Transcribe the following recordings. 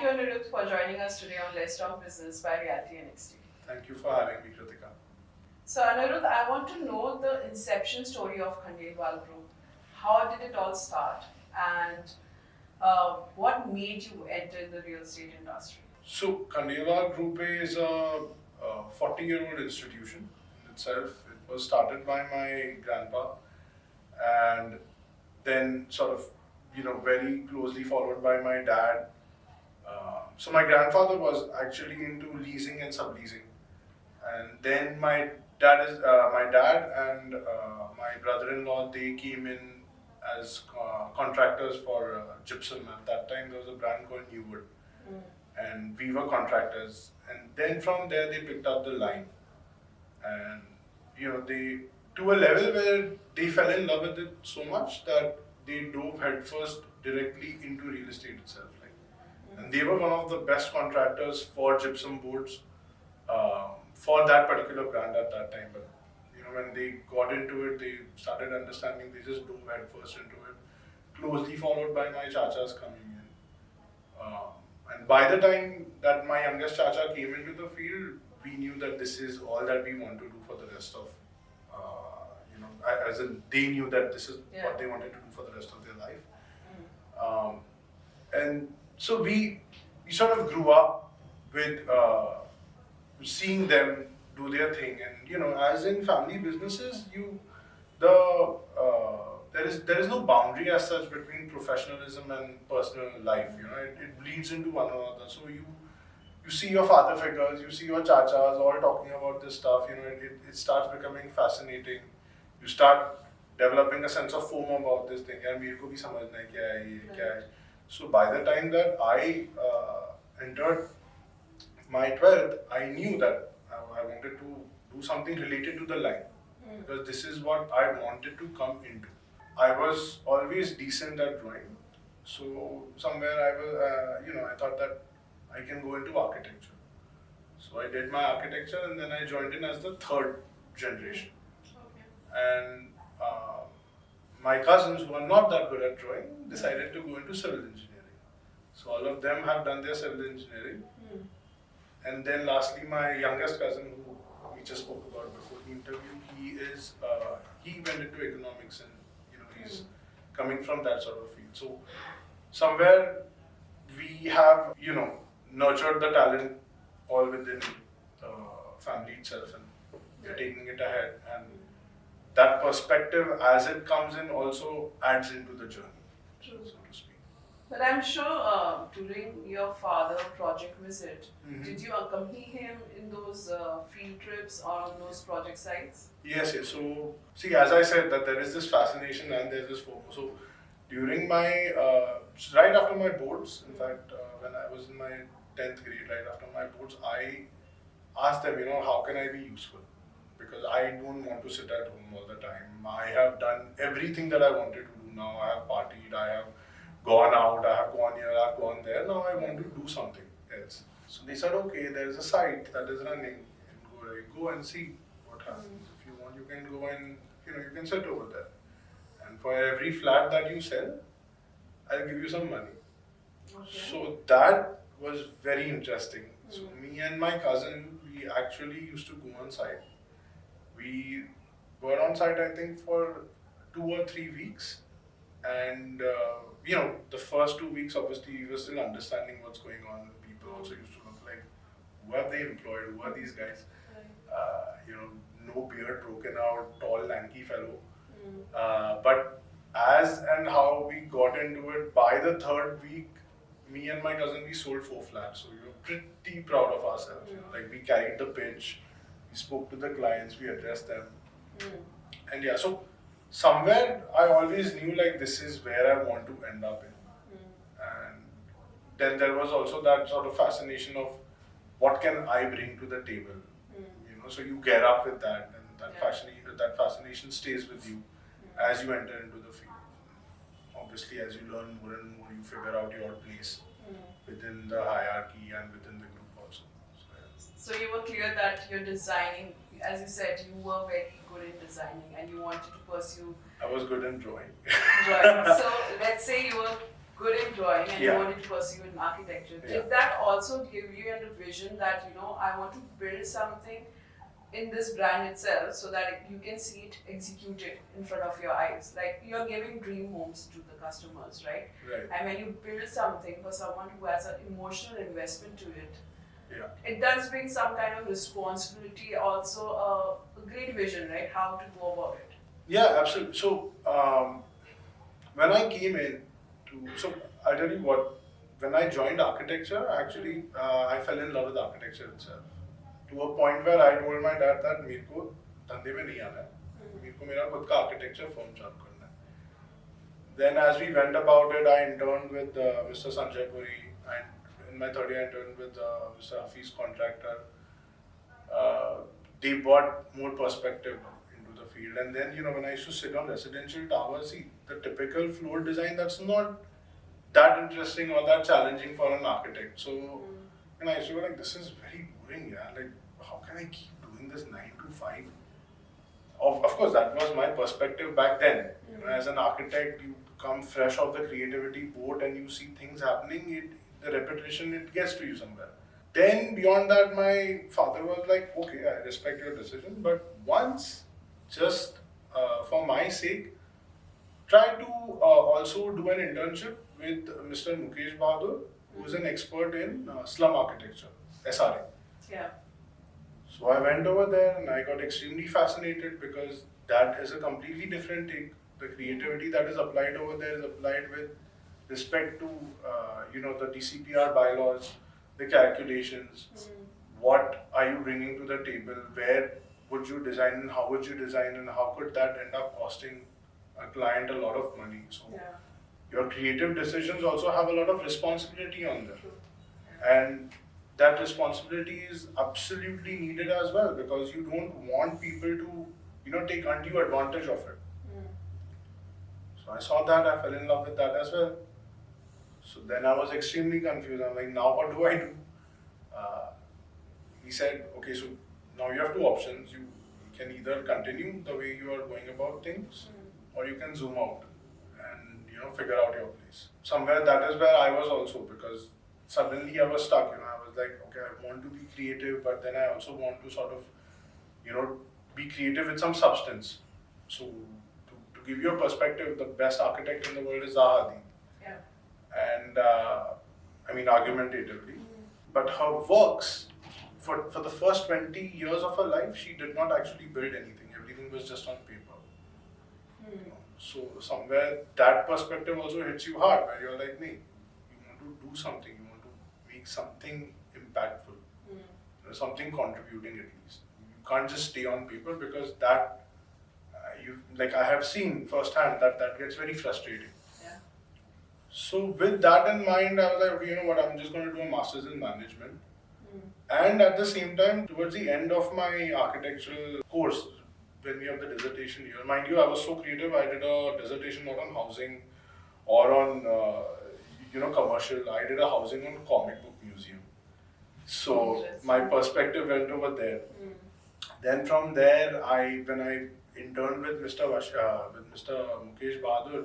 you, Anirudh, for joining us today on Let's Talk Business by RealtyNXT. Thank you for having me, Kritika. So, Anirudh, I want to know the inception story of Khandelwal Group. How did it all start, and what made you enter the real estate industry? So, Khandelwal Groupe is a 40-year-old institution in itself. It was started by my grandpa, and then very closely followed by my dad. So my grandfather was actually into leasing and subleasing, and then my dad and my brother-in-law, they came in as contractors for gypsum. At that time, there was a brand called New Wood, and we were contractors. And then from there, they picked up the line, and they, to a level where they fell in love with it so much that they dove headfirst directly into real estate itself. And they were one of the best contractors for gypsum boards for that particular brand at that time. But when they got into it, they started understanding. They just dove headfirst into it, closely followed by my chachas coming in. And by the time that my youngest chacha came into the field, we knew that this is all that we want to do for the rest of, as in they knew that this is what they wanted to do for the rest of their life. And so we sort of grew up with seeing them do their thing, and as in family businesses, there is no boundary as such between professionalism and personal life. It bleeds into one another. So you see your father figures, you see your chachas all talking about this stuff. It starts becoming fascinating. You start developing a sense of FOMO about this thing. यार मेरे को भी समझना है क्या है ये क्या है. So by the time that I entered my 12th, I knew that I wanted to do something related to the line, because this is what I wanted to come into. I was always decent at drawing, so somewhere I thought that I can go into architecture. So I did my architecture, and then I joined in as the third generation. And my cousins, who are not that good at drawing, decided to go into civil engineering. So all of them have done their civil engineering. And then lastly, my youngest cousin, who we just spoke about before the interview, he went into economics, and he's coming from that sort of field. So somewhere we have nurtured the talent all within the family itself, and we're taking it ahead. And that perspective, as it comes in, also adds into the journey, so to speak. But I'm sure during your father project visit, did you accompany him in those field trips or on those project sites? Yes. So, see, as I said, that there is this fascination and there's this FOMO. So, during my, right after my boards, in fact, when I was in my 10th grade, right after my boards, I asked them, how can I be useful? Because I don't want to sit at home all the time. I have done everything that I wanted to do now. I have partied, I have gone out, I have gone here, I have gone there. Now I want to do something else. So they said, okay, there is a site that is running, and go and see what happens. If you want, you can go and you can sit over there. And for every flat that you sell, I'll give you some money. Okay. So that was very interesting. So me and my cousin, we actually used to go on site. We were on site, I think, for 2 or 3 weeks, and the first 2 weeks, obviously, we were still understanding what's going on. People also used to look like, who have they employed? Who are these guys? No beard, broken out, tall, lanky fellow. But as and how we got into it, by the 3rd week, me and my cousin, we sold 4 flats. So we were pretty proud of ourselves. We carried the pitch. We spoke to the clients, we addressed them. And so somewhere I always knew this is where I want to end up in. And then there was also that sort of fascination of what can I bring to the table. So you get up with that, and that fascination stays with you as you enter into the field. Obviously, as you learn more and more, you figure out your place within the hierarchy and within the group also. So you were clear that you're designing, as you said, you were very good in designing and you wanted to pursue. I was good in drawing. Drawing. So let's say you were good in drawing and you Yeah. wanted to pursue in architecture. Yeah. Did that also give you a vision that, I want to build something in this brand itself so that you can see it executed in front of your eyes? Like, you're giving dream homes to the customers, right? Right. And when you build something for someone who has an emotional investment to it, Yeah. it does bring some kind of responsibility, also a great vision, right? How to go about it. Yeah, absolutely. So when I came in so I'll tell you what, when I joined architecture, actually I fell in love with architecture itself. To a point where I told my dad that मेरे को धंधे में नहीं आना है, मेरे को मेरा खुद का architecture firm चालू करना है. Then as we went about it, I interned with Mr. Sanjay Puri, and in my third year I interned with Mr. Hafiz Contractor. They brought more perspective into the field. And then, when I used to sit on residential towers, see, the typical floor design, that's not that interesting or that challenging for an architect. So, and I used to go like, this is very boring, yeah. Like, how can I keep doing this 9 to 5? Of course, that was my perspective back then. As an architect, you come fresh off the creativity boat and you see things happening, the repetition, it gets to you somewhere. Then beyond that, my father was like, okay, I respect your decision, but once, just for my sake, try to also do an internship with Mr. Mukesh Bahadur, who is an expert in slum architecture, SRA. Yeah. So I went over there and I got extremely fascinated because that is a completely different take. The creativity that is applied over there is applied with respect to, the DCPR bylaws, the calculations, what are you bringing to the table, where would you design and how would you design and how could that end up costing a client a lot of money. So your creative decisions also have a lot of responsibility on them. And that responsibility is absolutely needed as well because you don't want people to, take undue advantage of it. So I saw that, I fell in love with that as well. So then I was extremely confused. I'm like, now what do I do? He said, okay, so now you have two options. You can either continue the way you are going about things, or you can zoom out and figure out your place. Somewhere that is where I was also, because suddenly I was stuck. I was like, okay, I want to be creative, but then I also want to sort of, be creative with some substance. So to give you a perspective, the best architect in the world is Zaha. Yeah. And argumentatively, but her works for the first 20 years of her life, she did not actually build anything. Everything was just on paper. So somewhere that perspective also hits you hard, where you're like, nee, you want to do something, you want to make something impactful, something contributing at least. You can't just stay on paper because that, I have seen firsthand that gets very frustrating. So with that in mind, I was like, okay, you know what, I'm just going to do a master's in management. And at the same time, towards the end of my architectural course, when we have the dissertation year, mind you, I was so creative, I did a dissertation not on housing or on, commercial. I did a housing on comic book museum. So my perspective went over there. Then from there, when I interned with Mr. Mukesh Bahadur,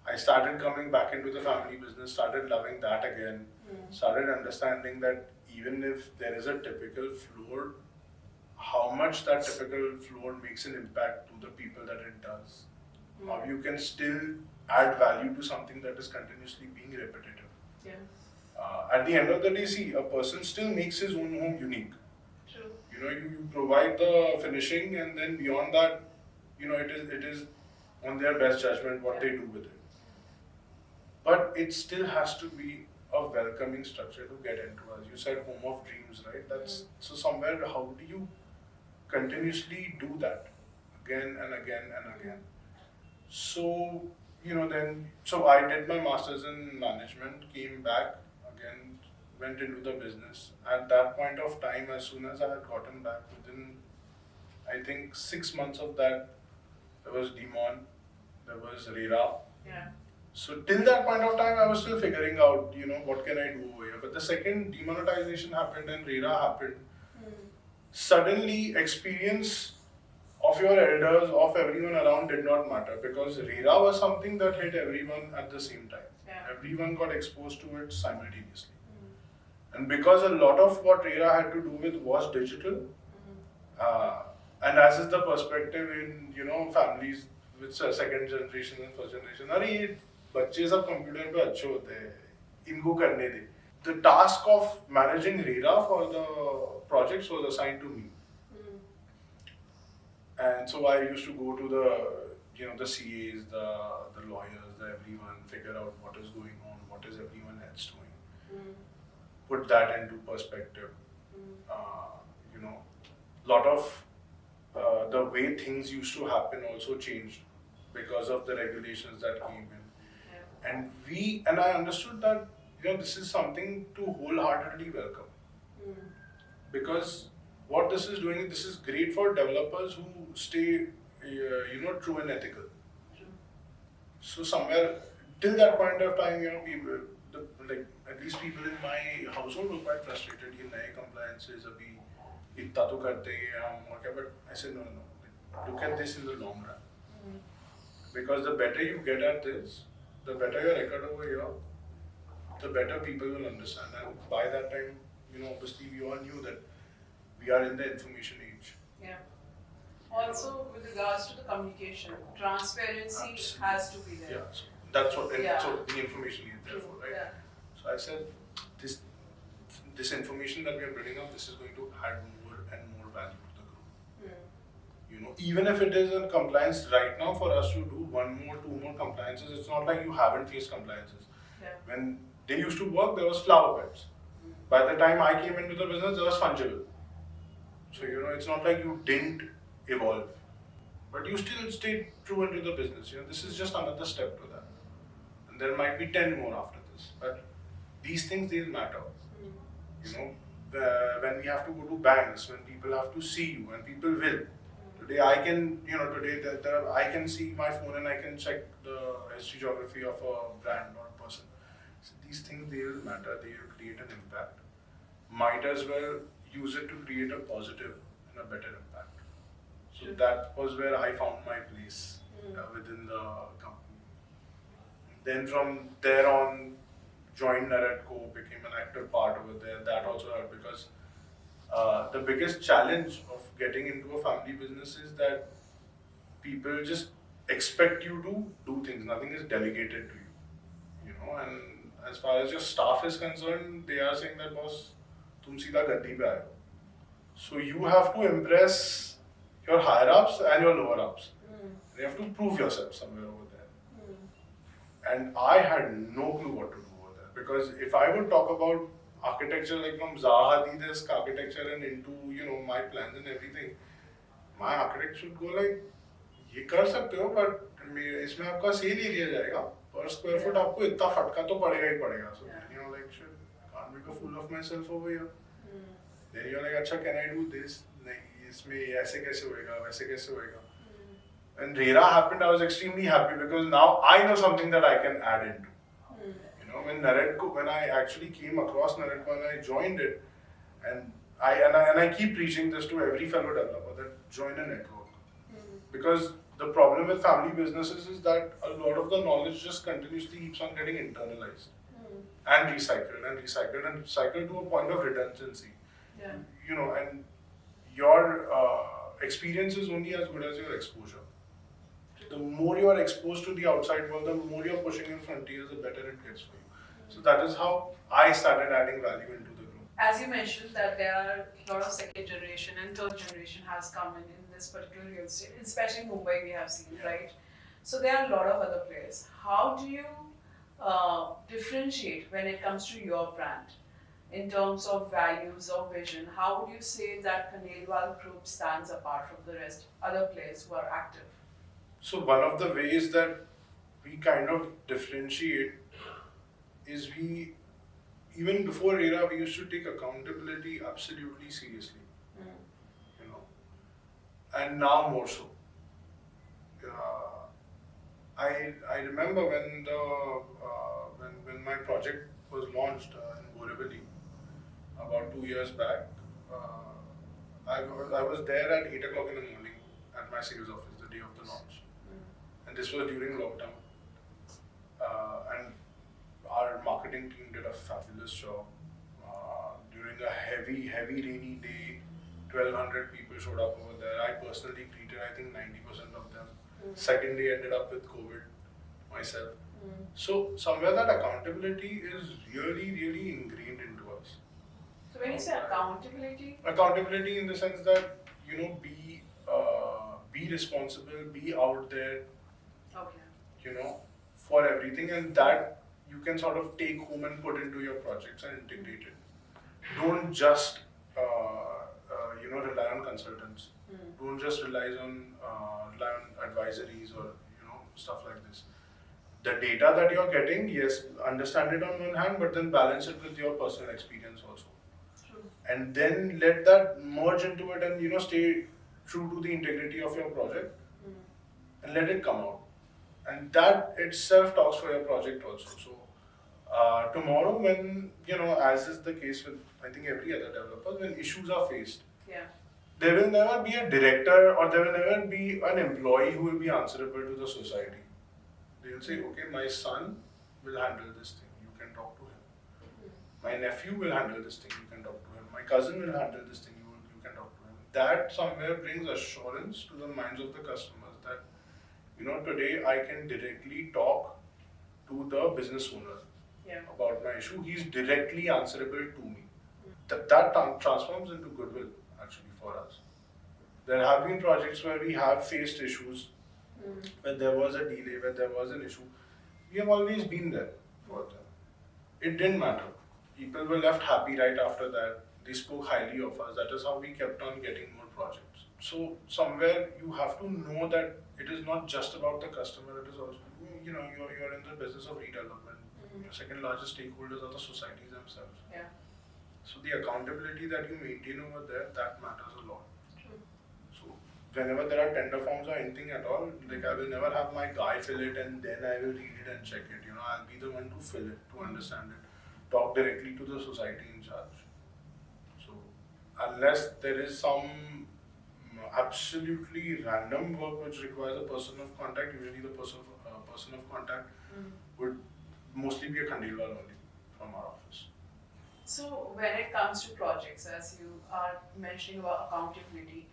I started coming back into the family business, started loving that again, started understanding that even if there is a typical floor, how much that typical floor makes an impact to the people that it does. How you can still add value to something that is continuously being repetitive. At the end of the day, see, a person still makes his own home unique. True. You provide the finishing, and then beyond that, it is on their best judgment what they do with it. But it still has to be a welcoming structure to get into. As you said, home of dreams, right? So somewhere, how do you continuously do that again and again and again? So, so I did my master's in management, came back, again, went into the business. At that point of time, as soon as I had gotten back, within, I think, 6 months of that, there was Demon, there was RERA. So till that point of time, I was still figuring out, what can I do over here. But the second demonetization happened and RERA happened, suddenly experience of your elders, of everyone around did not matter because RERA was something that hit everyone at the same time. Yeah. Everyone got exposed to it simultaneously. And because a lot of what RERA had to do with was digital, and as is the perspective in families with second generation and first generation, अरे ये बच्चे सब computer पे अच्छे होते हैं, इनको करने दे. The task of managing RERA for the projects was assigned to me. And so I used to go to the the CAs, the lawyers, the everyone, figure out what is going on, what is everyone else doing, put that into perspective. Lot of the way things used to happen also changed because of the regulations that came in. Yeah. And I understood that this is something to wholeheartedly welcome, because what this is doing, this is great for developers who stay true and ethical. So somewhere till that point of time, people, at least people in my household were quite frustrated. ये नए compliances अभी इतना तो करते हैं हम और क्या, but I said no. Look at this in the long run, because the better you get at this, the better your record over here, the better people will understand. And by that time, obviously we all knew that we are in the information age. Yeah. Also, with regards to the communication, transparency Absolutely. has to be there. Yeah, so that's what. Yeah. So the information is there for, right? Yeah. So I said, this information that we are building up, this is going to add more and more value to the group. Even if it is in compliance right now, for us to do 1 more, 2 more compliances, it's not like you haven't faced compliances. Yeah. When they used to work, there was flower beds. By the time I came into the business, there was fungible. So it's not like you didn't evolve, but you still stayed true into the business. This is just another step to that, and there might be 10 more after this. But these things, they'll matter. When we have to go to banks, when people have to see you, and people will. Today I can, I can see my phone and I can check the history geography of a brand or a person. So these things, they will matter. They will create an impact. Might as well use it to create a positive and a better impact. So that was where I found my place within the company. Then from there on, joined Naredco, became an active part over there. That also helped, because the biggest challenge of getting into a family business is that people just expect you to do things. Nothing is delegated to you. And as far as your staff is concerned, they are saying that, boss, tum seedha gaddi pe aaye ho. So you have to impress your higher ups and your lower ups. You have to prove yourself somewhere over there. And I had no clue what to do over there, because if I would talk about architecture, like from Zaha Hadid's architecture and into my plans and everything, my architect should go like, ये कर सकते हो, but इसमें आपका cell area जाएगा, per square foot आपको इतना फटका तो पड़ेगा ही पड़ेगा. So like, shit, can't make a fool of myself over here. Then you're like, अच्छा, can I do this? नहीं, इसमें ऐसे कैसे होएगा, वैसे कैसे होएगा. When RERA happened, I was extremely happy, because now I know something that I can add into. When I actually came across Naredco and I joined it, and I keep preaching this to every fellow developer, that join a network. Because the problem with family businesses is that a lot of the knowledge just continuously keeps on getting internalized and recycled to a point of redundancy. Yeah. And your experience is only as good as your exposure. The more you are exposed to the outside world, the more you are pushing in frontiers, the better it gets for you. So that is how I started adding value into the group. As you mentioned that there are a lot of second generation and third generation has come in this particular real estate, especially in Mumbai we have seen, right? So there are a lot of other players. How do you differentiate when it comes to your brand in terms of values or vision? How would you say that Khandelwal Group stands apart from the rest other players who are active? So one of the ways that we kind of differentiate is even before RERA, we used to take accountability absolutely seriously. And now more so. I remember when my project was launched in Borivali about 2 years back. I was there at 8 o'clock in the morning at my sales office the day of the launch. And this was during lockdown. And our marketing team did a fabulous job. During a heavy rainy day, 1,200 people showed up over there. I personally greeted, I think, 90% of them. Second day ended up with COVID myself. So somewhere that accountability is really ingrained into us. So when you say accountability? Accountability in the sense that, be responsible, be out there, Okay. for everything, and that you can sort of take home and put into your projects and integrate it. Don't just rely on consultants. Don't just rely on advisories or stuff like this. The data that you're getting, yes, understand it on one hand, but then balance it with your personal experience also. True. And then let that merge into it, and stay true to the integrity of your project, and let it come out. And that itself talks for your project also. So tomorrow, when as is the case with I think every other developer, when issues are faced, there will never be a director or there will never be an employee who will be answerable to the society. They will say, okay, my son will handle this thing, you can talk to him. My nephew will handle this thing, you can talk to him. My cousin will handle this thing, you can talk to him. That somewhere brings assurance to the minds of the customers that today I can directly talk to the business owner about my issue. He's directly answerable to me. That transforms into goodwill actually for us. There have been projects where we have faced issues, when there was a delay, when there was an issue. We have always been there for them. It didn't matter. People were left happy right after that. They spoke highly of us. That is how we kept on getting more projects. So somewhere you have to know that it is not just about the customer. It is also you're in the business of redevelopment. Your second largest stakeholders are the societies themselves. So the accountability that you maintain over there, that matters a lot. True. So whenever there are tender forms or anything at all, like I will never have my guy fill it and then I will read it and check it. I'll be the one to fill it, to understand it, talk directly to the society in charge. So unless there is some absolutely random work which requires a person of contact, usually the person of contact would mostly be a Khandelwal only from our office. So when it comes to projects, as you are mentioning about accountability,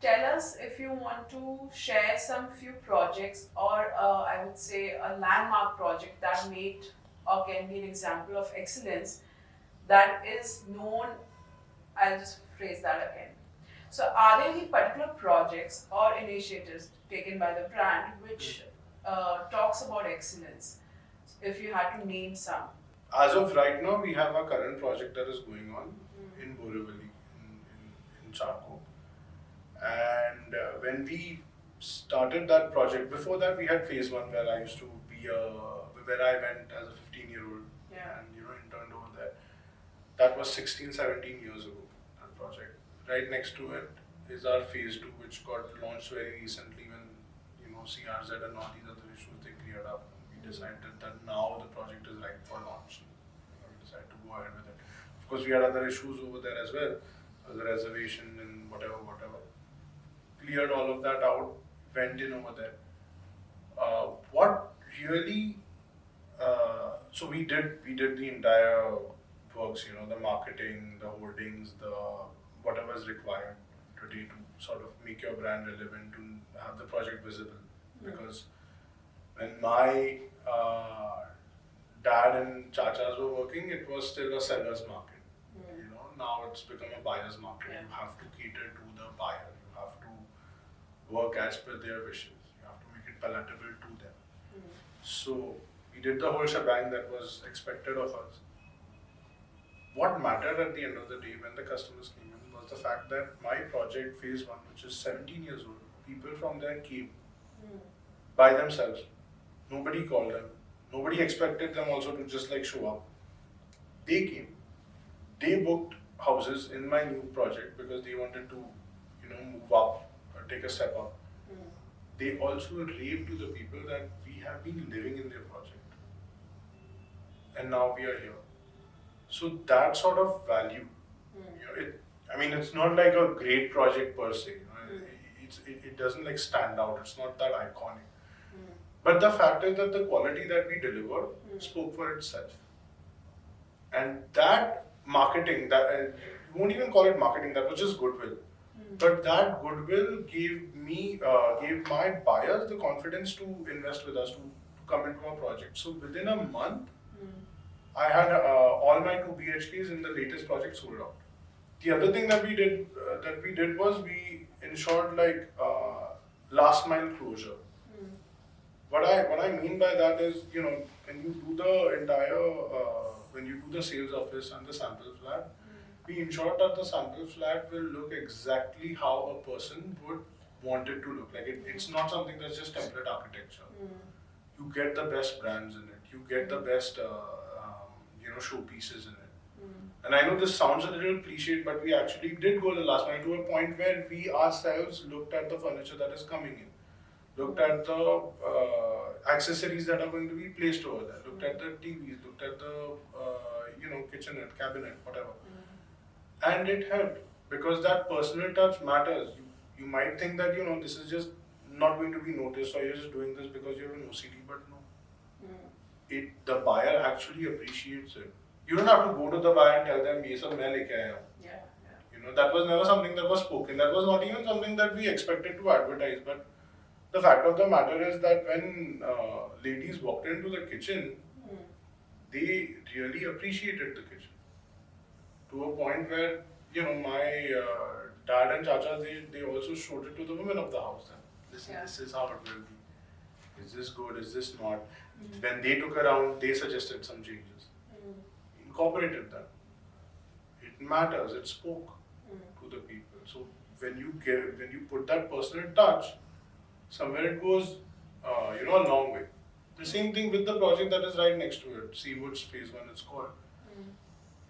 tell us if you want to share some few projects or I would say a landmark project that made or can be an example of excellence that is known. I'll just phrase that again. So are there any particular projects or initiatives taken by the brand which talks about excellence? If you had to name some. As of right now, we have a current project that is going on in Borivali, in Charco. And when we started that project, before that we had phase one where I used to be, where I went as a 15-year-old and interned over there. That was 16, 17 years ago, that project. Right next to it is our phase two, which got launched very recently when CRZ and all these other issues they cleared up. We decided that now the project is right for launch. We decided to go ahead with it. Of course, we had other issues over there as well, the reservation and whatever. Cleared all of that out, went in over there. What really? So we did the entire works. The marketing, the hoardings, the whatever is required today to sort of make your brand relevant, to have the project visible. Because when my dad and chachas were working, it was still a seller's market. Now it's become a buyer's market. You have to cater to the buyer. You have to work as per their wishes. You have to make it palatable to them. So we did the whole shebang that was expected of us. What mattered at the end of the day when the customers came in was the fact that my project phase one, which is 17 years old, people from there came by themselves. Nobody called them. Nobody expected them also to just show up. They came. They booked houses in my new project because they wanted to, move up or take a step up. They also raved to the people that we have been living in their project. And now we are here. So that sort of value, it's not like a great project per se. It doesn't stand out. It's not that iconic. But the fact is that the quality that we delivered spoke for itself. And that marketing, that you won't even call it marketing, that was just goodwill. But that goodwill gave my buyers the confidence to invest with us, to come into our project. So within a month, I had all my 2 BHKs in the latest project sold out. The other thing that we did was we ensured like last mile closure. What I mean by that is, when you do the entire when you do the sales office and the sample flat, we ensure that the sample flat will look exactly how a person would want it to look. Like it's not something that's just template architecture. You get the best brands in it. You get the best showpieces in it. And I know this sounds a little cliched, but we actually did go the last mile to a point where we ourselves looked at the furniture that is coming in, looked at the accessories that are going to be placed over there, looked at the TVs, looked at the kitchenette, cabinet, whatever. And it helped because that personal touch matters. You might think that this is just not going to be noticed, or you're just doing this because you have an OCD, but no. The buyer actually appreciates it. You don't have to go to the buyer and tell them, "Ye sab main leke aaya hu." Yeah. That was never something that was spoken. That was not even something that we expected to advertise. But the fact of the matter is that when ladies walked into the kitchen, they really appreciated the kitchen. To a point where, my dad and chacha, they also showed it to the women of the house. Listen, this is how it will be. Is this good? Is this not? When they took around, they suggested some changes. Incorporated them. It matters. It spoke to the people. So when you put that personal touch, somewhere it goes, a long way. The same thing with the project that is right next to it, Seawoods Phase 1 it's called.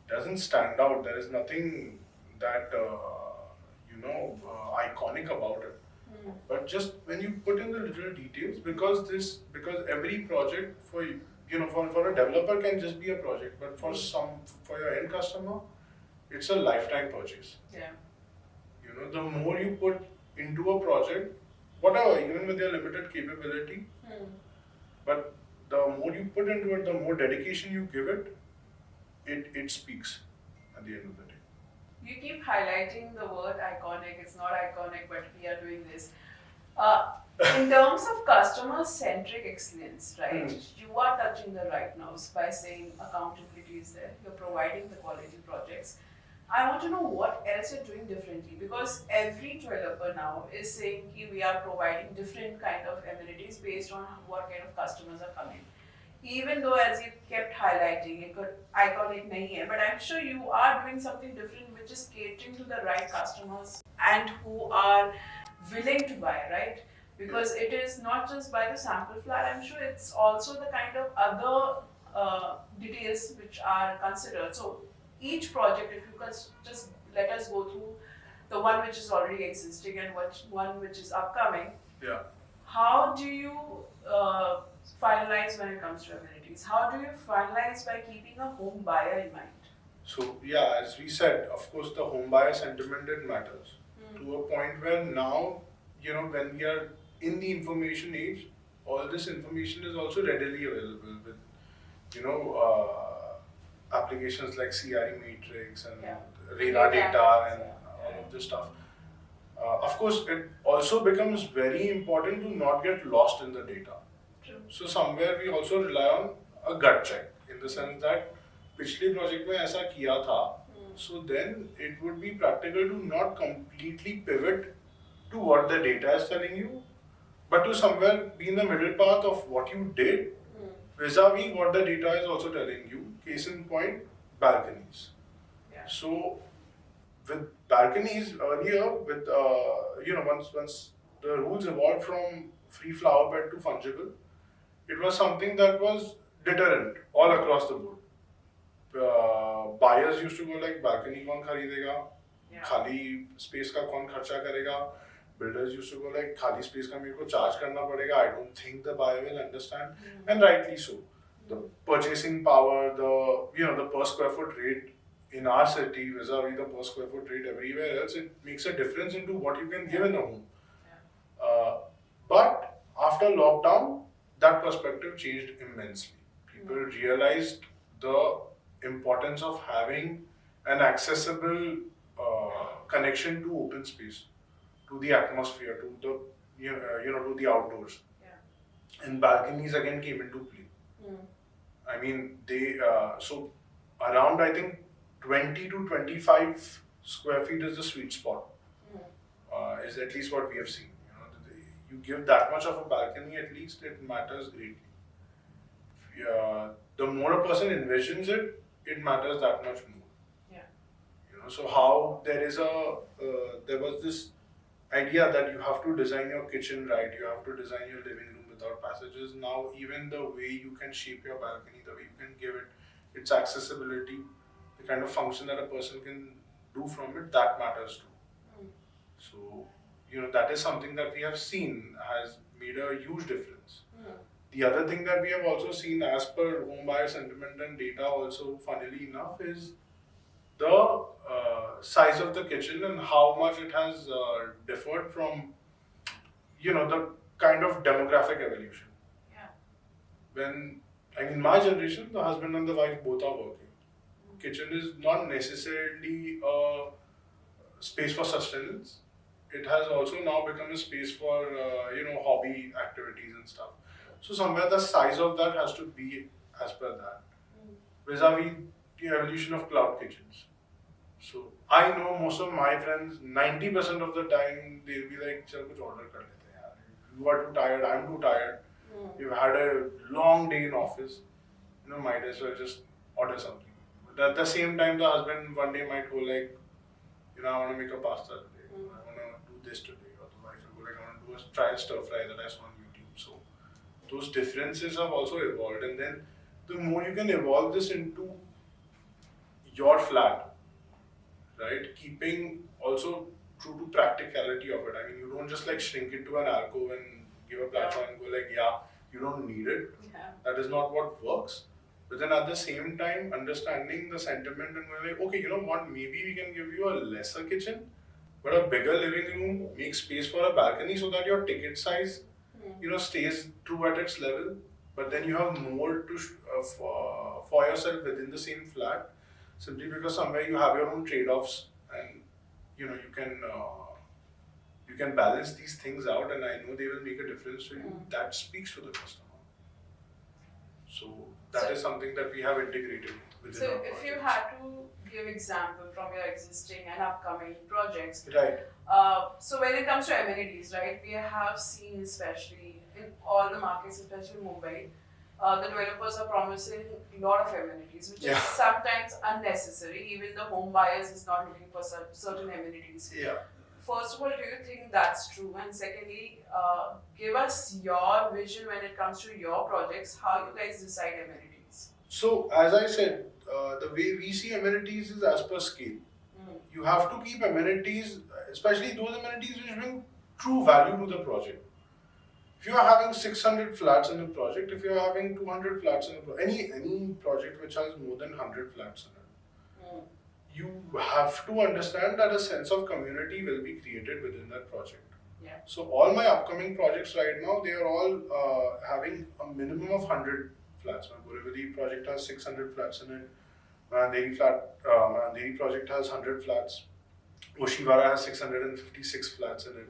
Doesn't stand out. There is nothing that iconic about it. But just when you put in the little details, because every project for a developer can just be a project, but for your end customer, it's a lifetime purchase. Yeah. The more you put into a project, whatever, even with your limited capability, but the more you put into it, the more dedication you give it, it speaks at the end of the day. You keep highlighting the word iconic. It's not iconic, but we are doing this. In terms of customer-centric excellence, right? You are touching the right notes by saying accountability is there. You're providing the quality projects. I want to know what else you're doing differently, because every developer now is saying we are providing different kind of amenities based on what kind of customers are coming. Even though, as you kept highlighting, it could iconic nahi hai, but I'm sure you are doing something different which is catering to the right customers and who are willing to buy, right? Because it is not just by the sample flat, I'm sure it's also the kind of other details which are considered. So each project, if you could just let us go through the one which is already existing and one which is upcoming. Yeah. How do you finalize when it comes to amenities? How do you finalize by keeping a home buyer in mind? So yeah, as we said, of course the home buyer sentiment, it matters to a point where now, when we are in the information age, all this information is also readily available with, applications like CRE Matrix and RERA data and all of this stuff. Of course, it also becomes very important to not get lost in the data. True. So somewhere we also rely on a gut check, in the sense that पिछले project में ऐसा किया था, so then it would be practical to not completely pivot to what the data is telling you, but to somewhere be in the middle path of what you did vis-a-vis what the data is also telling you. Case in point, balconies. Yeah. So with balconies earlier, with once the rules evolved from free flower bed to fungible, it was something that was deterrent all across the board. Buyers used to go like, balcony कौन खरीदेगा, खाली space का कौन खर्चा करेगा. Builders used to go like, खाली space का मेरे को charge करना पड़ेगा. I don't think the buyer will understand, and rightly so. The purchasing power, the per square foot rate in our city vis-a-vis the per square foot rate everywhere else, it makes a difference into what you can give in a home. But after lockdown, that perspective changed immensely. People realized the importance of having an accessible connection to open space, to the atmosphere, to the to the outdoors. Yeah. And balconies again came into play. I mean, they so around, I think, 20 to 25 square feet is the sweet spot. Is at least what we have seen. You give that much of a balcony, at least it matters greatly. The more a person envisions it, it matters that much more. Yeah. So how there was this idea that you have to design your kitchen right, you have to design your living room without passages. Now even the way you can shape your balcony, the way you can give it its accessibility, the kind of function that a person can do from it, that matters too. So that is something that we have seen has made a huge difference. The other thing that we have also seen, as per home buyer sentiment and data also, funnily enough, is the size of the kitchen and how much it has differed from the kind of demographic evolution. Yeah. When, I mean, my generation, the husband and the wife both are working. Kitchen is not necessarily a space for sustenance. It has also now become a space for hobby activities and stuff. So somewhere the size of that has to be as per that. Vis-a-vis the evolution of cloud kitchens. So I know most of my friends, 90% of the time they'll be like, "Chal kuch order kar lete hain yaar. You are too tired, I'm too tired. You've had a long day in office. Might as well just order something." But at the same time, the husband one day might go like, I want to make a pasta today. I want to do this today. Or the wife will go like, I want to try a stir fry that I saw on YouTube. So those differences have also evolved. And then the more you can evolve this into your flat, right? Keeping also true to practicality of it. I mean, you don't just like shrink it to an alcove and give a platform and go like, yeah, you don't need it. Yeah. That is not what works. But then at the same time, understanding the sentiment and going like, okay, you know what, maybe we can give you a lesser kitchen, but a bigger living room, make space for a balcony so that your ticket size, stays true at its level. But then you have more to for yourself within the same flat, simply because somewhere you have your own trade-offs, and you can balance these things out, and I know they will make a difference to you. That speaks to the customer. So that is something that we have integrated within our if you projects. had to give example from your existing and upcoming projects, Right. So when it comes to amenities, right, we have seen, especially in all the markets, especially Mumbai, the developers are promising a lot of amenities, which is sometimes unnecessary. Even the home buyers is not looking for certain amenities. Yeah. First of all, do you think that's true? And secondly, give us your vision when it comes to your projects, how you guys decide amenities. So as I said, the way we see amenities is as per scale. You have to keep amenities, especially those amenities which bring true value to the project. If you are having 600 flats in a project, if you are having 200 flats in any project which has more than 100 flats in it, you have to understand that a sense of community will be created within that project. Yeah. So all my upcoming projects right now, they are all having a minimum of 100 flats. My Borivali project has 600 flats in it. My Andheri project has 100 flats. Oshiwara has 656 flats in it.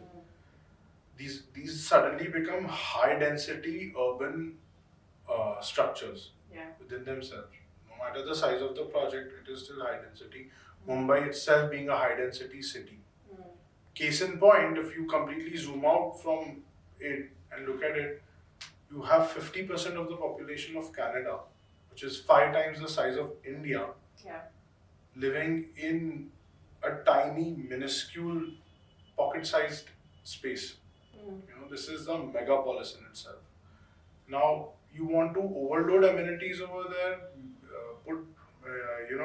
These suddenly become high density urban structures within themselves. No matter the size of the project, it is still high density. Mumbai itself being a high density city. Case in point, if you completely zoom out from it and look at it, you have 50% of the population of Canada, which is 5 times the size of India, living in a tiny, minuscule, pocket-sized space. This is a megapolis in itself. Now, you want to overload amenities over there,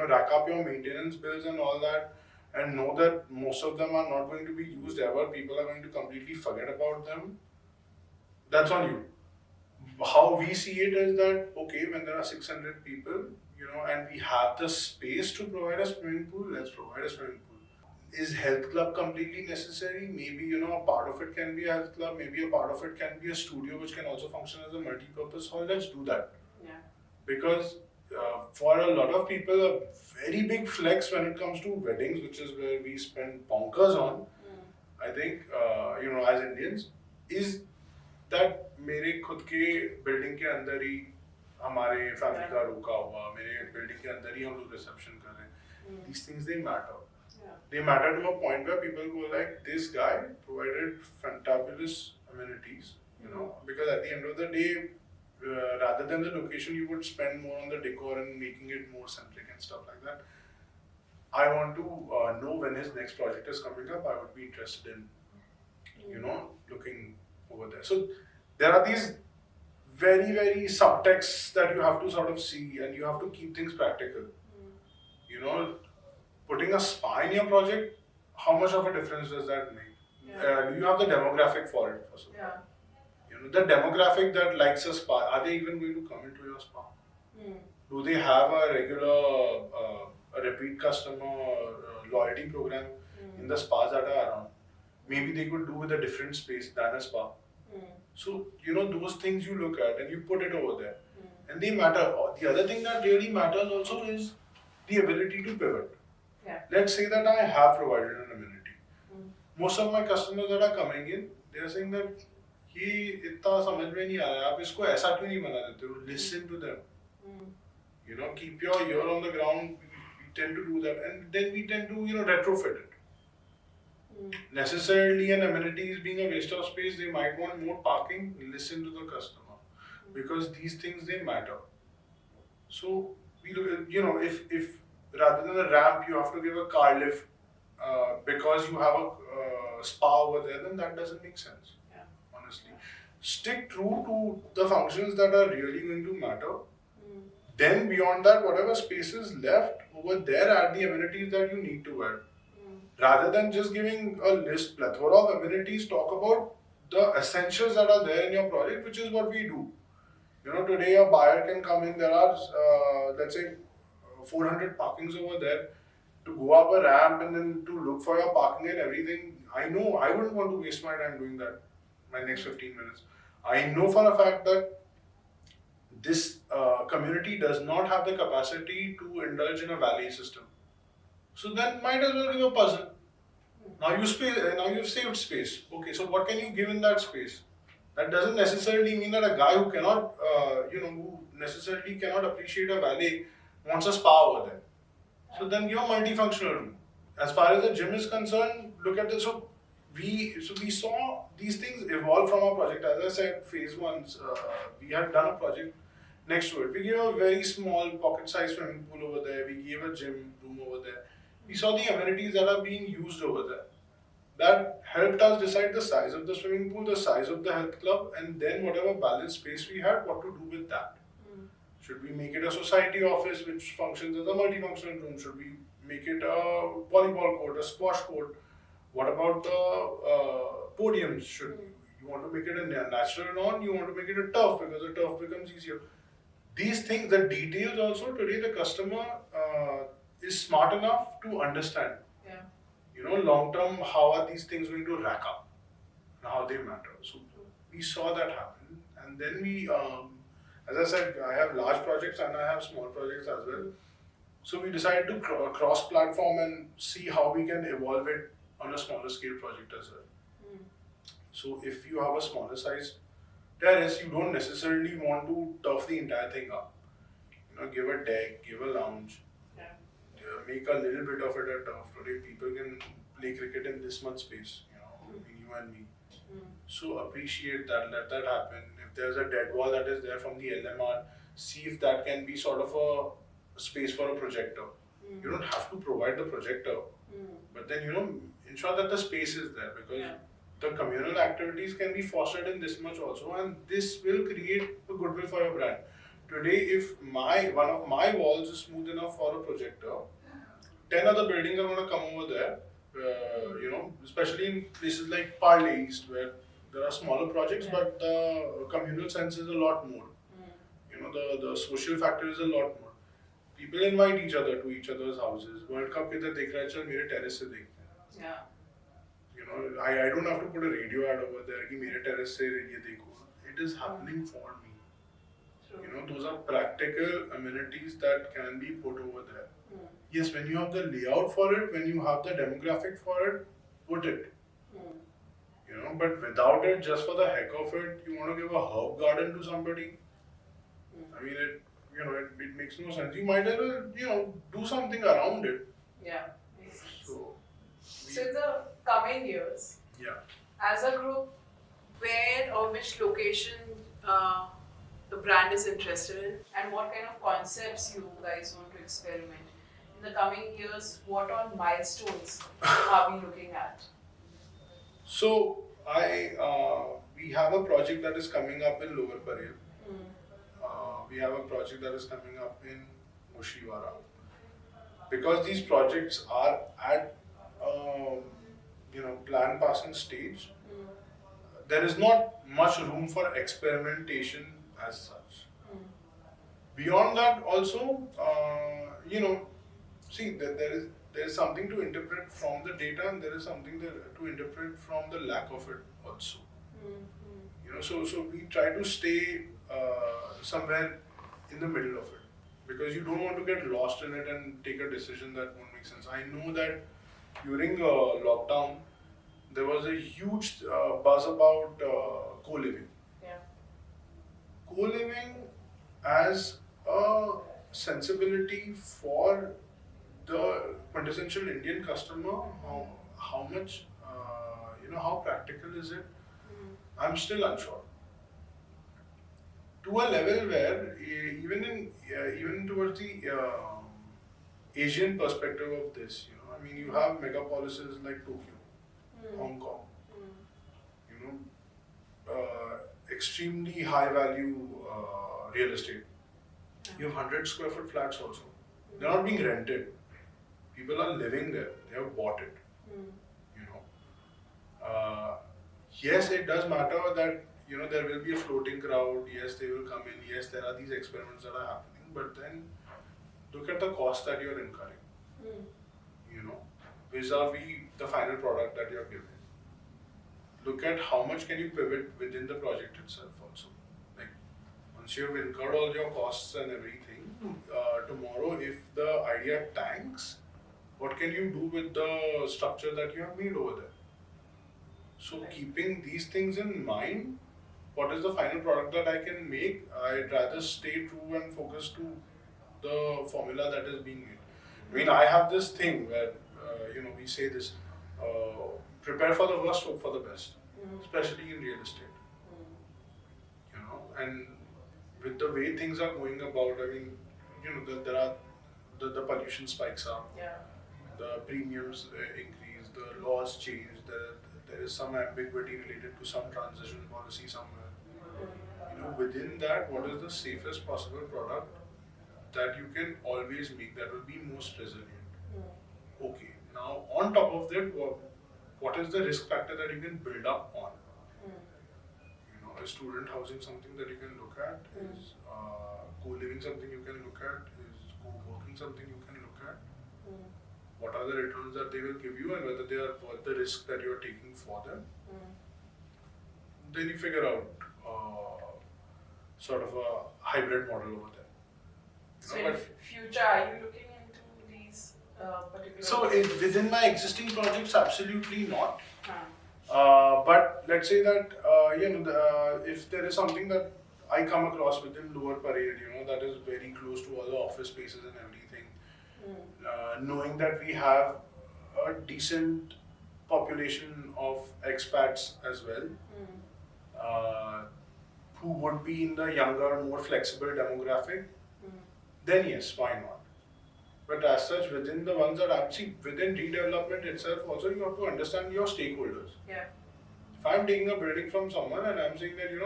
rack up your maintenance bills and all that, and know that most of them are not going to be used ever. People are going to completely forget about them. That's on you. How we see it is that, okay, when there are 600 people, and we have the space to provide a swimming pool, let's provide a swimming pool. is health club completely necessary? Maybe, you know, a part of it can be a health club, maybe a part of it can be a studio which can also function as a multi-purpose hall. Let's do that. Yeah. Because for a lot of people, a very big flex when it comes to weddings, which is where we spend bonkers on, I think, you know, as Indians, is that मेरे खुद के building के अंदर ही हमारे family का रुका हुआ, मेरे बिल्डिंग के अंदर ही हम लोग रिसेप्शन कर रहे हैं. These things, they matter. They matter to a point where people go like, this guy provided fantabulous amenities, you know, because at the end of the day, rather than the location, you would spend more on the decor and making it more centric and stuff like that. I want to know when his next project is coming up. I would be interested in, you know, looking over there. So there are these very, very subtexts that you have to sort of see, and you have to keep things practical. You know, putting a spa in your project, how much of a difference does that make? Do you have the demographic for it? First of all? You know, the demographic that likes a spa, are they even going to come into your spa? Do they have a regular, a repeat customer loyalty program in the spas that are around? Maybe they could do with a different space than a spa. So, you know, those things you look at and you put it over there. And they matter. The other thing that really matters also is the ability to pivot. Let's say that I have provided an amenity. Most of my customers that are coming in, they are saying that ये इतना समझ में नहीं आ रहा है, आप इसको ऐसा क्यों नहीं बना देते हो? Listen to them. You know, keep your ear on the ground. We tend to do that, and then we tend to, you know, retrofit it. Necessarily, an amenity is being a waste of space. They might want more parking. Listen to the customer, because these things, they matter. So we look, you know, if rather than a ramp you have to give a car lift because you have a spa over there, then that doesn't make sense. Honestly, stick true to the functions that are really going to matter. Then beyond that, whatever space is left over there, add the amenities that you need to add. Rather than just giving a list, plethora of amenities, talk about the essentials that are there in your project, which is what we do. You know, today a buyer can come in, there are, let's say, 400 parkings over there. To go up a ramp and then to look for your parking and everything, I know I wouldn't want to waste my time doing that, my next 15 minutes. I know for a fact that this community does not have the capacity to indulge in a valet system. So then might as well give a puzzle. Now you've saved space. Okay, so what can you give in that space? That doesn't necessarily mean that a guy who cannot, who necessarily cannot appreciate a valet wants a spa over there. So then give a multifunctional room. As far as the gym is concerned, look at this. So we saw these things evolve from our project. As I said, phase one, we had done a project next to it. We gave a very small pocket-sized swimming pool over there. We gave a gym room over there. We saw the amenities that are being used over there. That helped us decide the size of the swimming pool, the size of the health club, and then whatever balance space we had, what to do with that. Should we make it a society office which functions as a multifunctional room? Should we make it a volleyball court, a squash court? What about the podiums? Should you want to make it a natural lawn? You want to make it a turf because the turf becomes easier. These things, the details also, today the customer is smart enough to understand. You know, long term, how are these things going to rack up and how they matter. So we saw that happen, and then we, as I said, I have large projects and I have small projects as well. So we decided to cross-platform and see how we can evolve it on a smaller scale project as well. So if you have a smaller size terrace, you don't necessarily want to turf the entire thing up. You know, give a deck, give a lounge. Make a little bit of it a turf. Today people can play cricket in this much space, you know, between you and me. So appreciate that, let that happen. If there's a dead wall that is there from the LMR, see if that can be sort of a space for a projector. You don't have to provide the projector, but then, you know, ensure that the space is there, because the communal activities can be fostered in this much also, and this will create a goodwill for your brand. Today, if one of my walls is smooth enough for a projector, 10 other buildings are going to come over there, you know, especially in places like Parley East, where there are smaller projects, but the communal sense is a lot more. You know, the social factor is a lot more. People invite each other to each other's houses. World Cup के देख रहे चल मेरे terrace से देख. Yeah. You know, I don't have to put a radio ad over there. कि मेरे terrace से ये देखो. It is happening for me. True. You know, those are practical amenities that can be put over there. Yes, when you have the layout for it, when you have the demographic for it, put it. You know, but without it, just for the heck of it, you want to give a herb garden to somebody. I mean, it makes no sense. You might as well, do something around it. Yeah, makes sense. So in the coming years, yeah. as a group, where or which location the brand is interested in, and what kind of concepts you guys want to experiment? In the coming years, what all milestones are we looking at? So we have a project that is coming up in Lower Parel. We have a project that is coming up in Oshiwara. Because these projects are at plan passing stage, there is not much room for experimentation as such. Beyond that, also, see that there is something to interpret from the data, and there is something to interpret from the lack of it also. So we try to stay somewhere in the middle of it, because you don't want to get lost in it and take a decision that won't make sense. I know that during lockdown, there was a huge buzz about co-living. Yeah. Co-living as a sensibility for the quintessential Indian customer, how much, how practical is it? I'm still unsure. To a level where even towards the Asian perspective of this, I mean, you have megapolises like Tokyo, Hong Kong, extremely high value real estate. You have 100 square foot flats also. They're not being rented. People are living there. They have bought it. Yes, it does matter that there will be a floating crowd. Yes, they will come in. Yes, there are these experiments that are happening. But then look at the cost that you're incurring. Vis-a-vis the final product that you're giving. Look at how much can you pivot within the project itself also. Like once you've incurred all your costs and everything, tomorrow if the idea tanks, what can you do with the structure that you have made over there? So keeping these things in mind, what is the final product that I can make? I'd rather stay true and focus to the formula that is being made. I mean, I have this thing where, we say this, prepare for the worst, hope for the best, especially in real estate. And with the way things are going about, I mean, there are, the pollution spikes up, the premiums increase, the laws change, there is some ambiguity related to some transition policy somewhere. Within that, what is the safest possible product that you can always make that will be most resilient? Okay, now on top of that, what is the risk factor that you can build up on? Is student housing something that you can look at? Is co-living something you can look at? Is co-working something you can look at? What are the returns that they will give you, and whether they are worth the risk that you are taking for them? Then you figure out sort of a hybrid model over there. So in future, are you looking into these particular? So within my existing projects, absolutely not. But let's say that if there is something that I come across within Lower Parade, that is very close to all the office spaces and everything, knowing that we have a decent population of expats as well, who would be in the younger, more flexible demographic, then yes, why not? But as such, within the ones that within redevelopment itself, also you have to understand your stakeholders. Yeah. If I'm taking a building from someone and I'm saying that you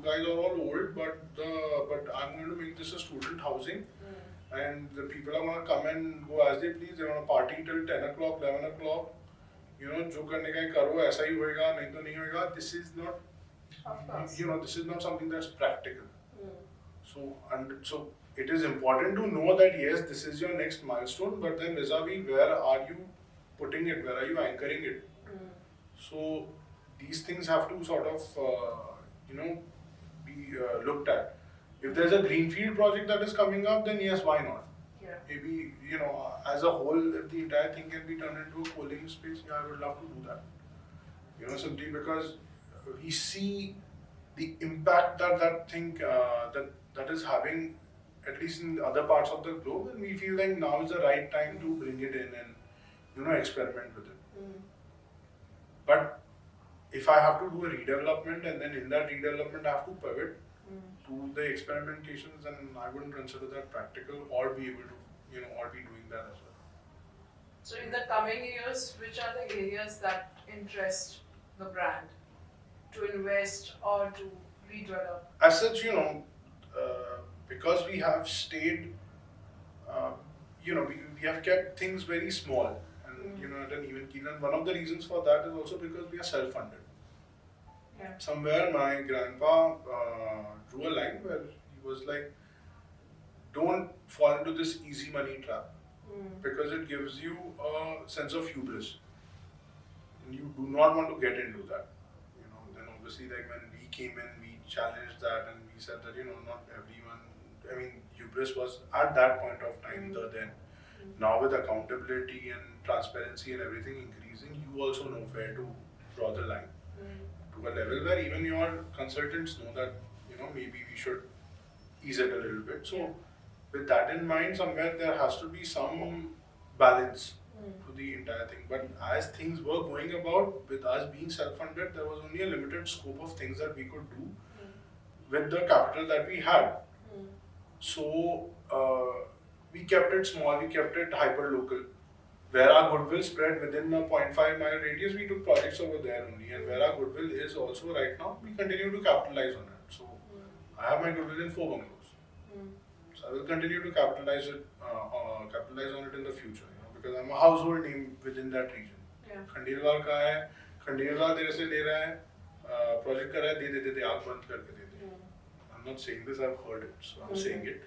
guys are all old, but I'm going to make this a student housing, and the people are going to come and go as they please. They're going to party till 10 o'clock, 11 o'clock. जो करने का करो, ऐसा ही होएगा, नहीं तो नहीं होएगा. This is not. This is not something that's practical. So it is important to know that yes, this is your next milestone, but then vis-a-vis where are you putting it? Where are you anchoring it? So these things have to sort of, be looked at. If there's a greenfield project that is coming up, then yes, why not? Yeah. Maybe, as a whole, if the entire thing can be turned into a co-living space, yeah, I would love to do that. Simply because we see the impact that that thing that is having, at least in other parts of the globe, and we feel like now is the right time to bring it in and experiment with it. But if I have to do a redevelopment and then in that redevelopment I have to pivot to the experimentations, then I wouldn't consider that practical or be able to, or be doing that as well. So in the coming years, which are the areas that interest the brand to invest or to redevelop? As such, because we have stayed, we have kept things very small and, at an even keel. And one of the reasons for that is also because we are self-funded. Yeah. Somewhere my grandpa drew a line where he was like, don't fall into this easy money trap because it gives you a sense of hubris. And you do not want to get into that. Then obviously like when we came in, we challenged that and we said that, not everyone, hubris was at that point of time the then. Now with accountability and transparency and everything increasing, you also know where to draw the line. To a level where even your consultants know that, maybe we should ease it a little bit. So with that in mind, somewhere there has to be some balance to the entire thing. But as things were going about, with us being self-funded, there was only a limited scope of things that we could do with the capital that we had. So we kept it small, we kept it hyper-local. Where our goodwill spread within a 0.5 mile radius, we took projects over there only. And where our goodwill is also right now, we continue to capitalize on it. So I have my goodwill in 4 bungalows. So I will continue to capitalize on it in the future, because I'm a household name within that region. Yeah. Khandelwal का है, Khandelwal तेरे से ले रहा है, project कर रहा है, दे दे आँख बंद करके दे दे. I'm not saying this, I've heard it, so I'm saying it.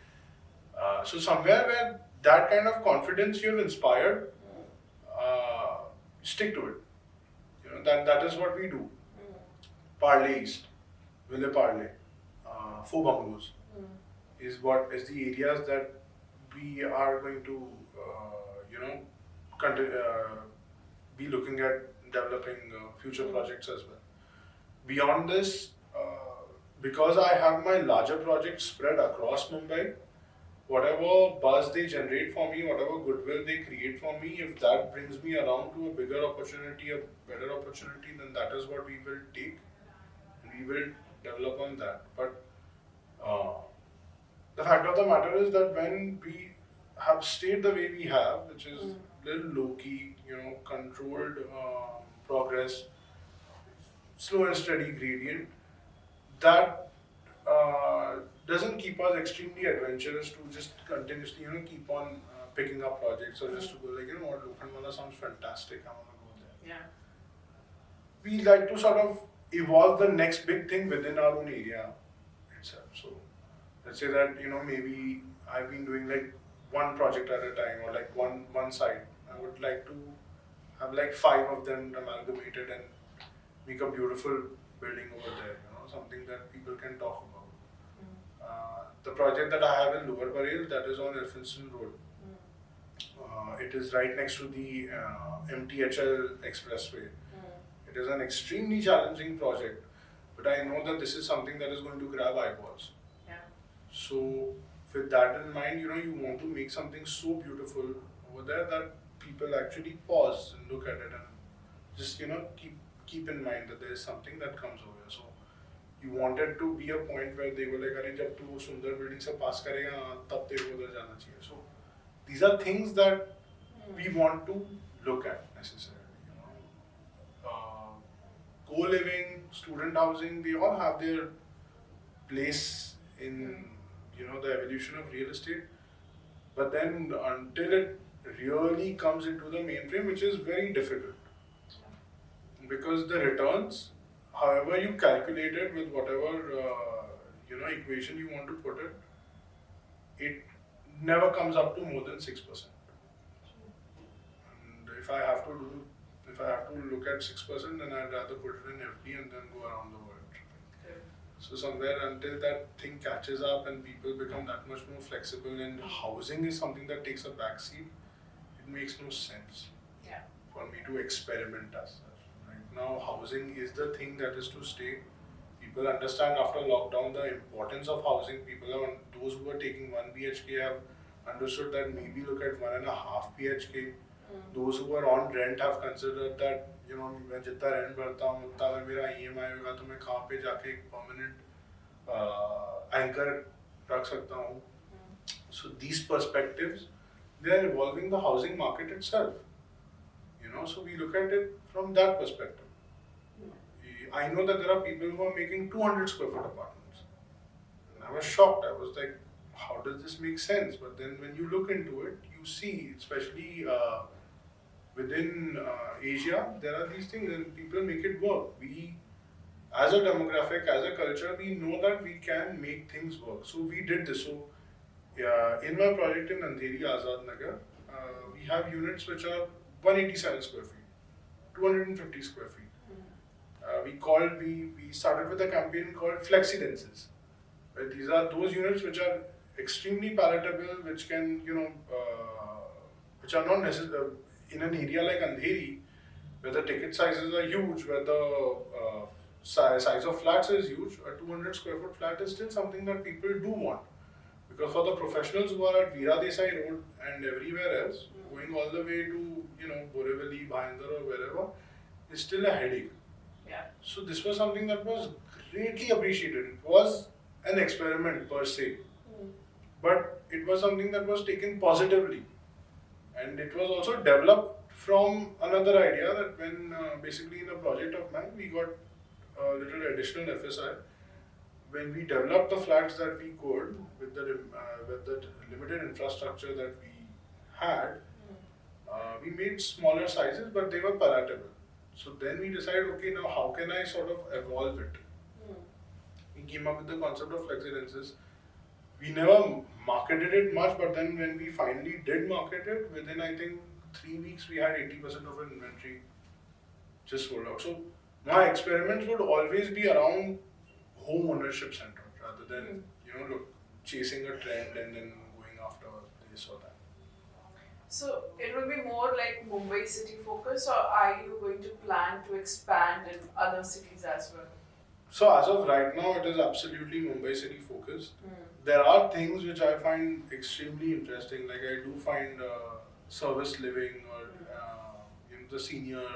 So somewhere where that kind of confidence you have inspired, stick to it. That is what we do. Parley East, Ville Parley, 4 bungalows is the areas that we are going to be looking at developing future projects as well. Beyond this, because I have my larger projects spread across Mumbai, whatever buzz they generate for me, whatever goodwill they create for me, if that brings me around to a bigger opportunity, a better opportunity, then that is what we will take and we will develop on that. But the fact of the matter is that when we have stayed the way we have, which is little low-key, controlled progress, slow and steady gradient, that doesn't keep us extremely adventurous to just continuously, keep on picking up projects or just to go like, what, Lokhandwala sounds fantastic, I want to go there. Yeah. We like to sort of evolve the next big thing within our own area itself. So let's say that, maybe I've been doing like one project at a time or like one site. I would like to have like 5 of them amalgamated and make a beautiful building over there, something that people can talk about. The project that I have in Lower Parel, that is on Elphinstone Road. It is right next to the MTHL Expressway. It is an extremely challenging project, but I know that this is something that is going to grab eyeballs. Yeah. So with that in mind, you want to make something so beautiful over there that people actually pause and look at it and just keep in mind that there is something that comes over here. So you wanted to be a point where they were like, "Arey, jab tu sundar building se pass karega, tab teko udhar jana chahiye." So these are things that we want to look at necessarily. Co-living, student housing, they all have their place in the evolution of real estate. But then until it really comes into the mainframe, which is very difficult, because the returns, however you calculate it with whatever equation you want to put it, it never comes up to more than 6%. And if I have have to do, if I have to look at 6%, then I'd rather put it in FD and then go around the world. Okay. So somewhere until that thing catches up and people become that much more flexible and housing is something that takes a backseat, it makes no sense for me to experiment as such. Right now, housing is the thing that is to stay. People understand after lockdown the importance of housing. Those who are taking 1 BHK have understood that maybe look at 1.5 BHK. Those who are on rent have considered that, you know, मैं जितना rent भरता हूँ उतना अगर मेरा EMI होगा तो मैं कहाँ पे जाके एक permanent anchor रख सकता हूँ. So these perspectives, they are evolving the housing market itself. You know, so we look at it from that perspective. I know that there are people who are making 200 square foot apartments. And I was shocked. I was like, how does this make sense? But then when you look into it, you see, especially within Asia, there are these things and people make it work. We, as a demographic, as a culture, we know that we can make things work. So we did this. So in my project in Andheri, Azad Nagar, we have units which are 187 square feet, 250 square feet. We started with a campaign called Flexi Denses. Right? These are those units which are extremely palatable, which can, you know, which are not necessary in an area like Andheri, where the ticket sizes are huge, where the size of flats is huge. A 200 square foot flat is still something that people do want. Because for the professionals who are at Veera Desai Road and everywhere else, going all the way to, you know, Borivali, Bhayandar or wherever, is still a headache. Yeah. So this was something that was greatly appreciated. It was an experiment per se, but it was something that was taken positively. And it was also developed from another idea that when basically in a project of mine, we got a little additional FSI. When we developed the flats that we could with the limited infrastructure that we had, we made smaller sizes, but they were palatable. So then we decided, okay, now how can I sort of evolve it? We came up with the concept of flexi denses. We never marketed it much, but then when we finally did market it, within I think 3 weeks we had 80% of our inventory just sold out. So my experiments would always be around home ownership centered rather than, you know, chasing a trend and then going after this or that. So it will be more like Mumbai city focused, or are you going to plan to expand in other cities as well? So as of right now, it is absolutely Mumbai city focused. There are things which I find extremely interesting. Like I do find service living or you know, the senior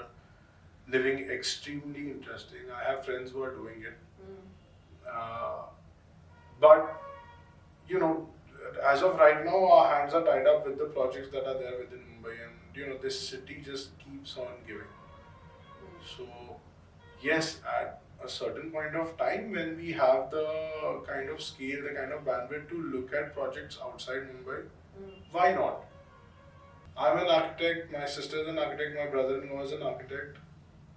living extremely interesting. I have friends who are doing it. But you know, as of right now, our hands are tied up with the projects that are there within Mumbai, and you know, this city just keeps on giving. So yes, at a certain point of time when we have the kind of scale, the kind of bandwidth to look at projects outside Mumbai, why not? I'm an architect, my sister is an architect, my brother-in-law is an architect,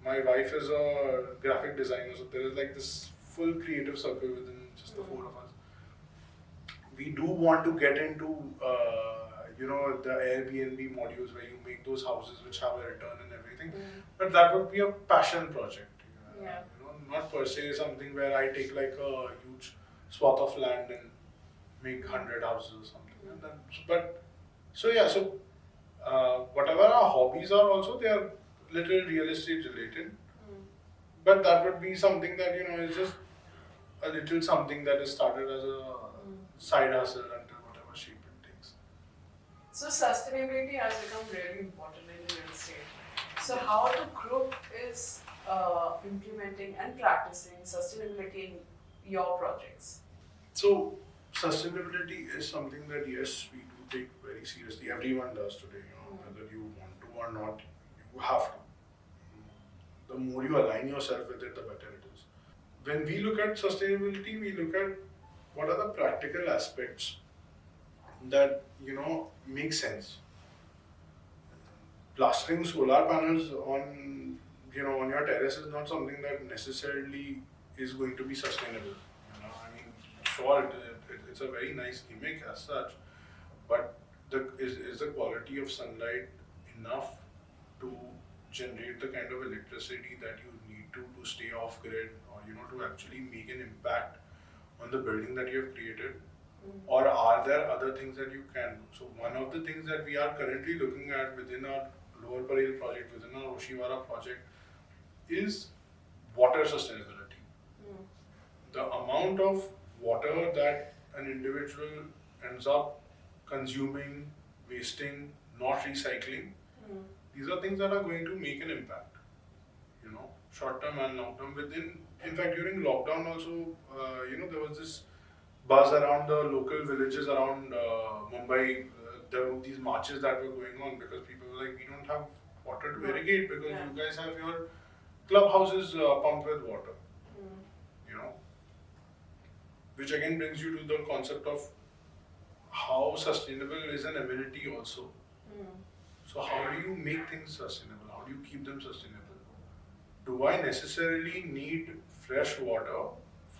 my wife is a graphic designer, so there is like this full creative circle within just the four of us. We do want to get into you know, the Airbnb modules where you make those houses which have a return and everything, but that would be a passion project. Yeah. You know, not per se something where I take like a huge swath of land and make 100 houses or something. And then, but so yeah, so whatever our hobbies are, also they are little real estate related. But that would be something that, you know, is just a little something that is started as a side hustle until whatever shape it takes. So sustainability has become really important in real estate. So how the group is implementing and practicing sustainability in your projects? So sustainability is something that yes, we do take very seriously. Everyone does today, you know, whether you want to or not, you have to. The more you align yourself with it, the better it is. When we look at sustainability, we look at what are the practical aspects that, you know, make sense. Plastering solar panels on, you know, on your terrace is not something that necessarily is going to be sustainable. You know, I mean, sure, it's a very nice gimmick as such, but is the quality of sunlight enough to generate the kind of electricity that you need to stay off grid, or to actually make an impact on the building that you have created? Or are there other things that you can do? So one of the things that we are currently looking at within our Lower Parel project, within our Oshiwara project, is water sustainability. The amount of water that an individual ends up consuming, wasting, not recycling, these are things that are going to make an impact. Short term and long term. In fact, during lockdown also, there was this buzz around the local villages around Mumbai. There were these marches that were going on because people were like, we don't have water to irrigate because you guys have your clubhouses pumped with water. Which again brings you to the concept of how sustainable is an amenity also. So how do you make things sustainable? How do you keep them sustainable? Do I necessarily need fresh water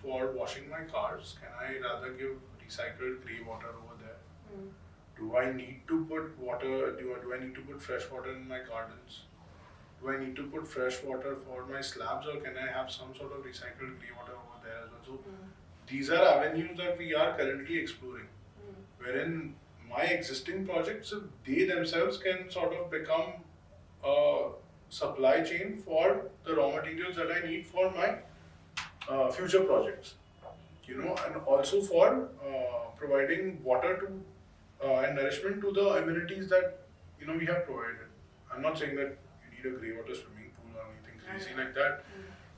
for washing my cars? Can I rather give recycled grey water over there? Do I need to put water? Do I need to put fresh water in my gardens? Do I need to put fresh water for my slabs, or can I have some sort of recycled grey water over there as well? So these are avenues that we are currently exploring, wherein my existing projects, they themselves can sort of become a supply chain for the raw materials that I need for my future projects, and also for providing water to and nourishment to the amenities that we have provided. I'm not saying that you need a grey water swimming pool or anything crazy like that,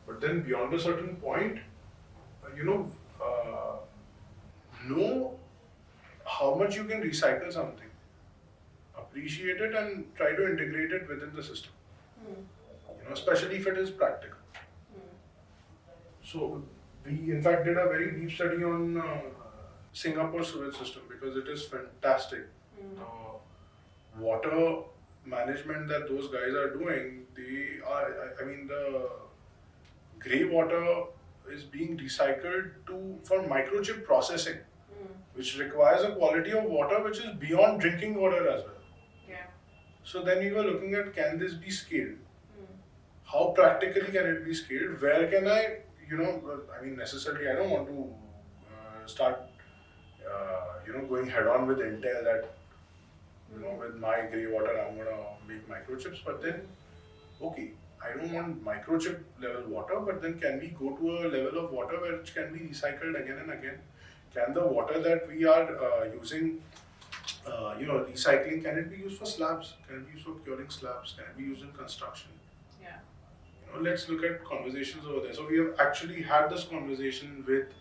but then beyond a certain point, know how much you can recycle something, appreciate it, and try to integrate it within the system. Especially if it is practical. So we in fact did a very deep study on Singapore sewage system because it is fantastic. The water management that those guys are doing, the grey water is being recycled for microchip processing, which requires a quality of water which is beyond drinking water as well. So then we were looking at, can this be scaled? How practically can it be scaled? Where can I, necessarily I don't want to start, going head on with Intel that, with my grey water I'm going to make microchips, but then, okay, I don't want microchip level water, but then can we go to a level of water which can be recycled again and again? Can the water that we are using, recycling, can it be used for slabs? Can it be used for curing slabs? Can it be used in construction? Let's look at conversations over there. So we have actually had this conversation with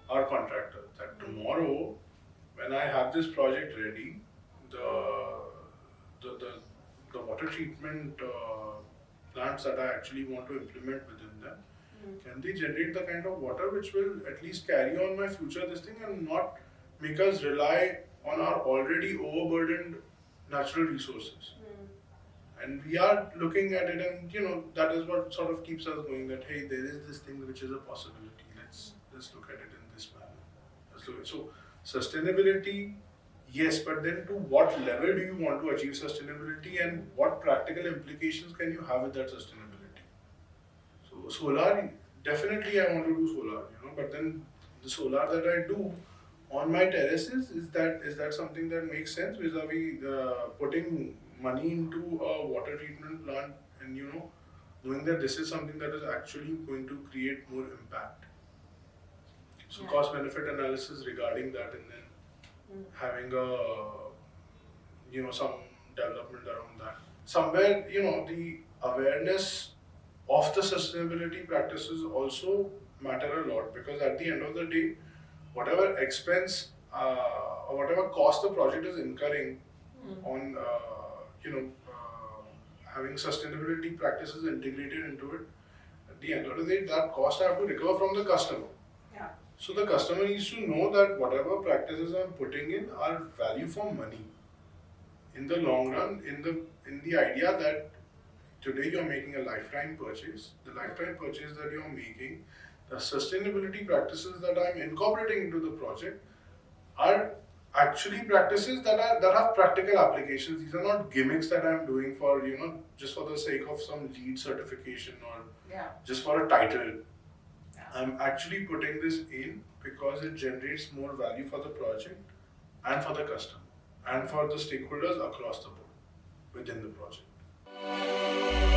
our contractor that tomorrow, when I have this project ready, the water treatment plants that I actually want to implement within them, can they generate the kind of water which will at least carry on my future this thing and not make us rely on our already overburdened natural resources? And we are looking at it, and that is what sort of keeps us going. That hey, there is this thing which is a possibility. Let's look at it in this manner. So sustainability, yes, but then to what level do you want to achieve sustainability, and what practical implications can you have with that sustainability? So solar, definitely I want to do solar, but then the solar that I do on my terraces, is that something that makes sense vis-a-vis putting money into a water treatment plant and knowing that this is something that is actually going to create more impact. So cost benefit analysis regarding that, and then having some development around that. Somewhere the awareness of the sustainability practices also matter a lot, because at the end of the day, whatever expense or whatever cost the project is incurring on having sustainability practices integrated into it, at the end of the day, that cost I have to recover from the customer. So the customer needs to know that whatever practices I'm putting in are value for money. In the long run, in the idea that today you're making a lifetime purchase, the lifetime purchase that you're making, the sustainability practices that I'm incorporating into the project are actually practices that have practical applications. These are not gimmicks that I'm doing for just for the sake of some lead certification or Yeah. just for a title. Yeah. I'm actually putting this in because it generates more value for the project and for the customer and for the stakeholders across the board within the project.